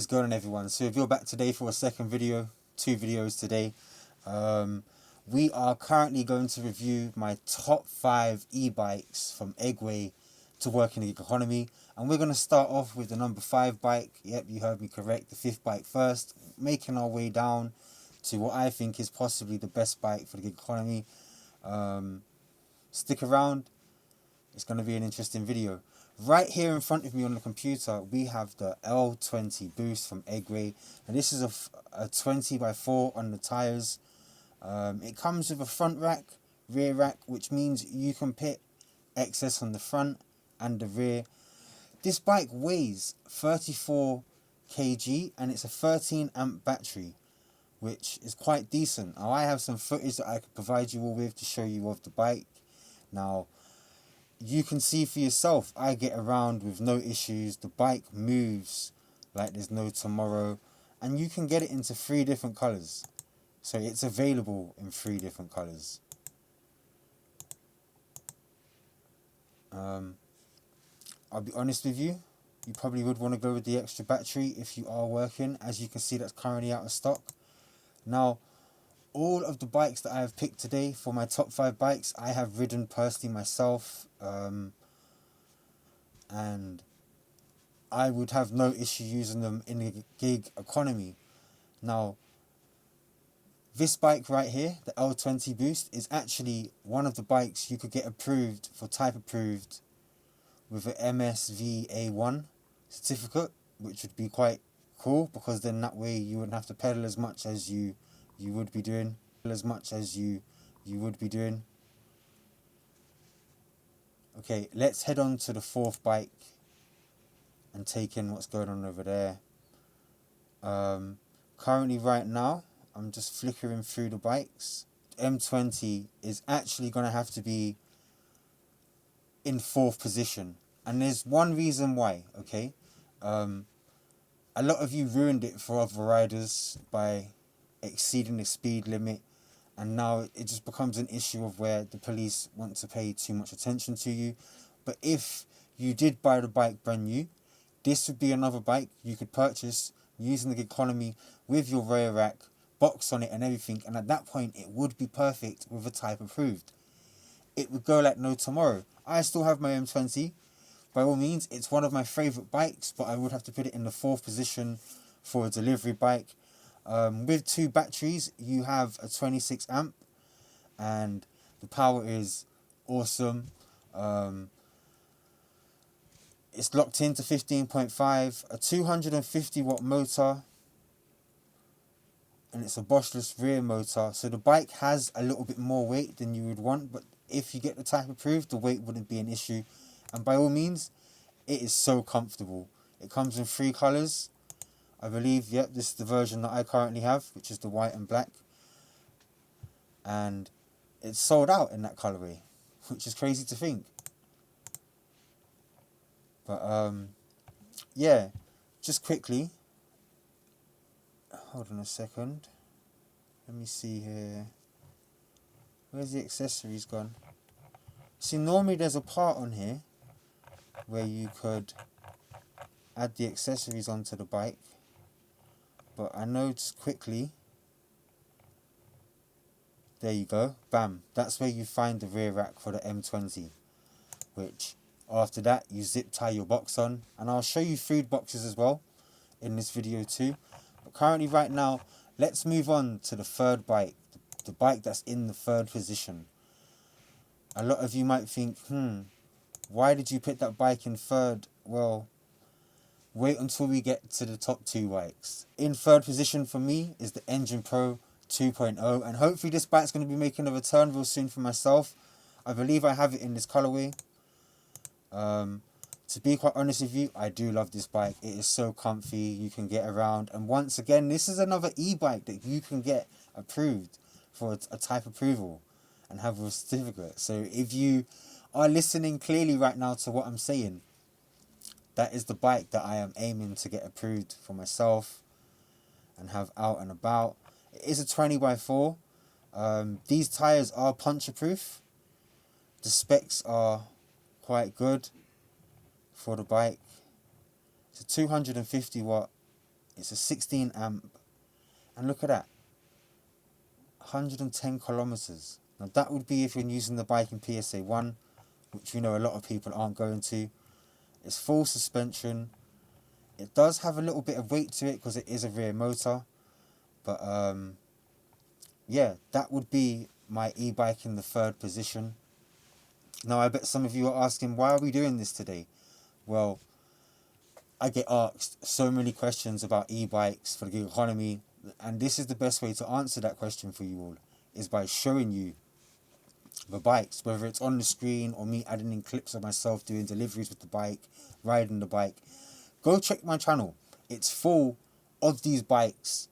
is going on, everyone? So if you're back today for a second video, 2 videos today, we are currently going to review my top 5 e-bikes from Engwe to work in the gig economy, and we're going to start off with the number 5 bike. Yep, you heard me correct, the 5th bike first, making our way down to what I think is possibly the best bike for the gig economy. Stick around, it's going to be an interesting video. Right here in front of me on the computer, we have the L20 Boost from Engwe, and this is a 20x4 on the tyres. It comes with a front rack, rear rack, which means you can put excess on the front and the rear. This bike weighs 34 kg and it's a 13 amp battery, which is quite decent. Now, I have some footage that I could provide you all with to show you of the bike. Now, you can see for yourself, I get around with no issues. The bike moves like there's no tomorrow, and you can get it into 3 different colours. So it's available in 3 different colours. I'll be honest with you, you probably would want to go with the extra battery if you are working. As you can see, that's currently out of stock. Now, all of the bikes that I have picked today for my top 5 bikes, I have ridden personally myself, and I would have no issue using them in the gig economy. Now, this bike right here, the L20 Boost, is actually one of the bikes you could get approved for type approved with an MSVA1 certificate, which would be quite cool, because then that way you wouldn't have to pedal as much as you would be doing. Okay, let's head on to the 4th bike and take in what's going on over there. Currently right now, I'm just flickering through the bikes. M20 is actually going to have to be in 4th position, and there's one reason why, okay? A lot of you ruined it for other riders by exceeding the speed limit, and now it just becomes an issue of where the police want to pay too much attention to you. But if you did buy the bike brand new, this would be another bike you could purchase using the economy with your rear rack, box on it and everything, and at that point it would be perfect with a type approved. It would go like no tomorrow. I still have my M20. By all means, it's one of my favourite bikes, but I would have to put it in the 4th position for a delivery bike. With 2 batteries, you have a 26 amp, and the power is awesome. It's locked into 15.5, a 250 watt motor, and it's a brushless rear motor. So the bike has a little bit more weight than you would want, but if you get the type approved, the weight wouldn't be an issue. And by all means, it is so comfortable. It comes in 3 colours. I believe, yep, this is the version that I currently have, which is the white and black. And it's sold out in that colourway, which is crazy to think. But, yeah, just quickly. Hold on a second. Let me see here. Where's the accessories gone? See, normally there's a part on here where you could add the accessories onto the bike. But I know just quickly, there you go, bam, that's where you find the rear rack for the M20, which after that you zip tie your box on, and I'll show you food boxes as well in this video too. But currently right now, let's move on to the 3rd bike, the bike that's in the 3rd position. A lot of you might think, why did you put that bike in 3rd? Well, wait until we get to the top 2 bikes. In 3rd position for me is the Engine Pro 2.0, and hopefully this bike's going to be making a return real soon for myself. I believe I have it in this colourway. To be quite honest with you, I do love this bike. It is so comfy, you can get around, and once again, this is another e-bike that you can get approved for a type approval and have a certificate. So if you are listening clearly right now to what I'm saying, that is the bike that I am aiming to get approved for myself and have out and about. It is a 20x4. These tyres are puncture proof. The specs are quite good for the bike. It's a 250 watt It's a 16 amp. And look at that. 110 kilometers. Now that would be if you're using the bike in PSA 1, which we know a lot of people aren't going to. It's full suspension. It does have a little bit of weight to it because it is a rear motor. But yeah, that would be my e-bike in the third position. Now I bet some of you are asking, why are we doing this today? Well, I get asked so many questions about e-bikes for the gig economy, and this is the best way to answer that question for you all, is by showing you the bikes, whether it's on the screen or me adding in clips of myself doing deliveries with the bike, riding the bike. Go check my channel. It's full of these bikes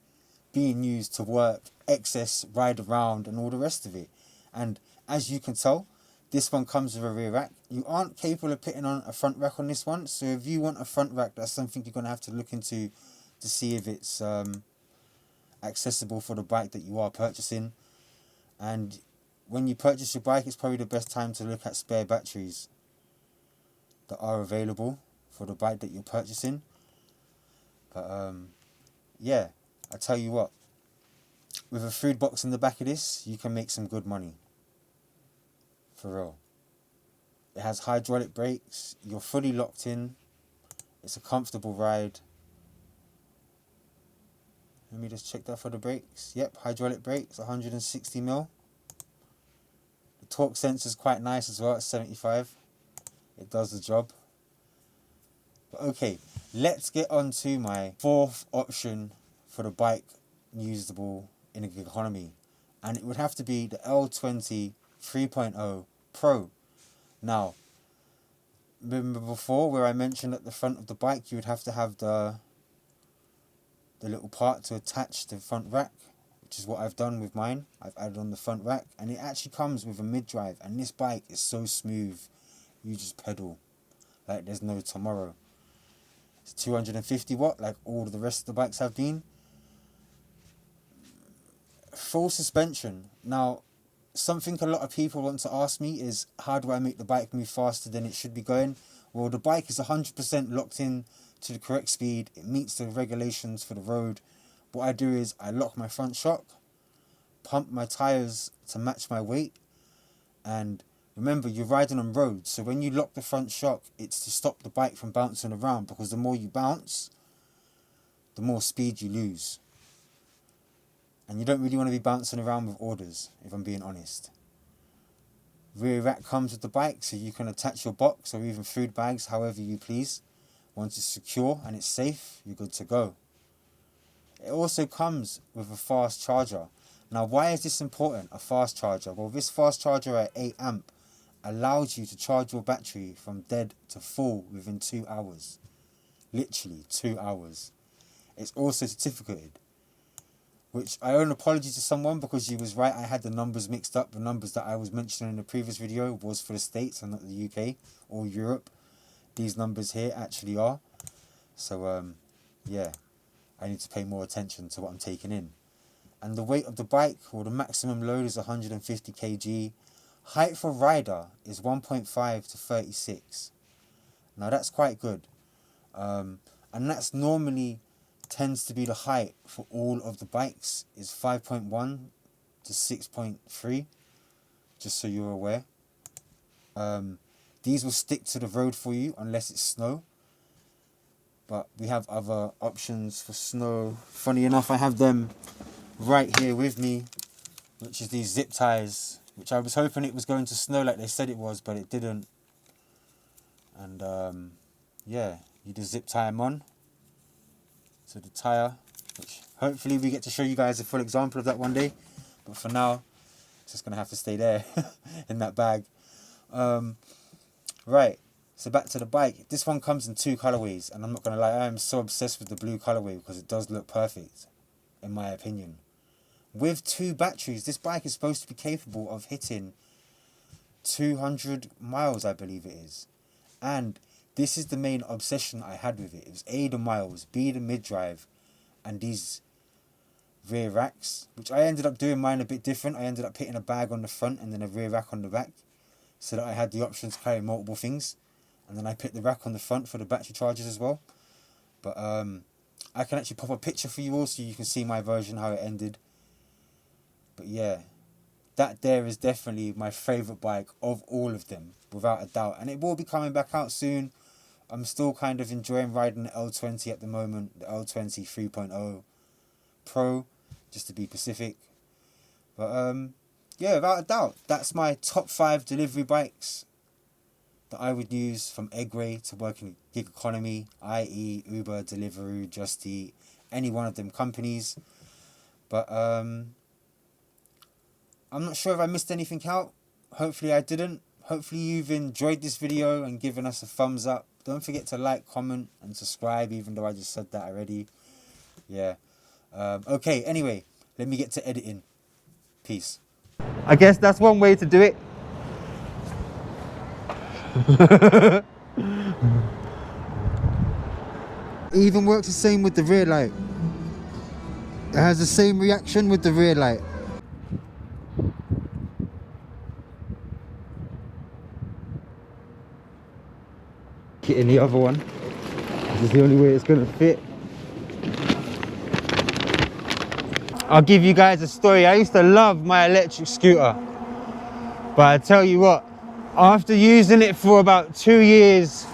being used to work, excess, ride around, and all the rest of it. And as you can tell, this one comes with a rear rack. You aren't capable of putting on a front rack on this one, so if you want a front rack, that's something you're going to have to look into to see if it's accessible for the bike that you are purchasing. And when you purchase your bike, it's probably the best time to look at spare batteries that are available for the bike that you're purchasing. But yeah, I tell you what, with a food box in the back of this, you can make some good money. For real. It has hydraulic brakes. You're fully locked in. It's a comfortable ride. Let me just check that for the brakes. Yep, hydraulic brakes, 160mm. The torque sensor is quite nice as well at 75. It does the job. But okay, let's get on to my fourth option for the bike usable in a gig economy. And it would have to be the L20 3.0 Pro. Now, remember before where I mentioned at the front of the bike you would have to have the little part to attach the front rack, which is what I've done with mine. I've added on the front rack, and it actually comes with a mid-drive, and this bike is so smooth, you just pedal like there's no tomorrow. It's 250 watt like all of the rest of the bikes have been. Full suspension. Now, something a lot of people want to ask me is, how do I make the bike move faster than it should be going? Well, the bike is 100% locked in to the correct speed. It meets the regulations for the road. What I do is I lock my front shock, pump my tyres to match my weight, and remember, you're riding on roads, so when you lock the front shock, it's to stop the bike from bouncing around, because the more you bounce, the more speed you lose. And you don't really want to be bouncing around with orders, if I'm being honest. Rear rack comes with the bike, so you can attach your box or even food bags however you please. Once it's secure and it's safe, you're good to go. It also comes with a fast charger. Now, why is this important, a fast charger? Well, this fast charger at 8 amp allows you to charge your battery from dead to full within 2 hours. Literally 2 hours. It's also certificated, which I owe an apology to someone because she was right. I had the numbers mixed up. The numbers that I was mentioning in the previous video was for the States and not the UK or Europe. These numbers here actually are. So, yeah, I need to pay more attention to what I'm taking in. And the weight of the bike, well, the maximum load is 150 kg. Height for rider is 1.5 to 36. Now, that's quite good. And that's normally tends to be the height for all of the bikes, is 5.1 to 6.3, just so you're aware. These will stick to the road for you unless it's snow, but we have other options for snow. Funny enough, I have them right here with me, which is these zip ties, which I was hoping it was going to snow like they said it was, but it didn't. And yeah, you just zip tie them on to the tire, which hopefully we get to show you guys a full example of that one day, but for now it's just gonna have to stay there in that bag. Right, so back to the bike. This one comes in 2 colorways, and I'm not gonna lie, I am so obsessed with the blue colorway because it does look perfect in my opinion. With 2 batteries, this bike is supposed to be capable of hitting 200 miles, I believe it is. And this is the main obsession I had with it. It was A, the miles, B, the mid-drive, and these rear racks, which I ended up doing mine a bit different. I ended up putting a bag on the front and then a rear rack on the back, so that I had the option to carry multiple things. And then I put the rack on the front for the battery chargers as well. But I can actually pop a picture for you all so you can see my version, how it ended. But yeah, that there is definitely my favourite bike of all of them, without a doubt. And it will be coming back out soon. I'm still kind of enjoying riding the L20 at the moment, the L20 3.0 Pro, just to be specific. But yeah, without a doubt, that's my top 5 delivery bikes that I would use from Engwe to work in gig economy, i.e. Uber, Deliveroo, Just Eat, any one of them companies. But I'm not sure if I missed anything out. Hopefully I didn't. Hopefully you've enjoyed this video and given us a thumbs up. Don't forget to like, comment and subscribe, even though I just said that already. Yeah. Okay, anyway, let me get to editing. Peace. I guess that's one way to do it. It even works the same with the rear light. It has the same reaction with the rear light. Getting the other one. This is the only way it's gonna fit. I'll give you guys a story. I used to love my electric scooter, but I tell you what, after using it for about 2 years,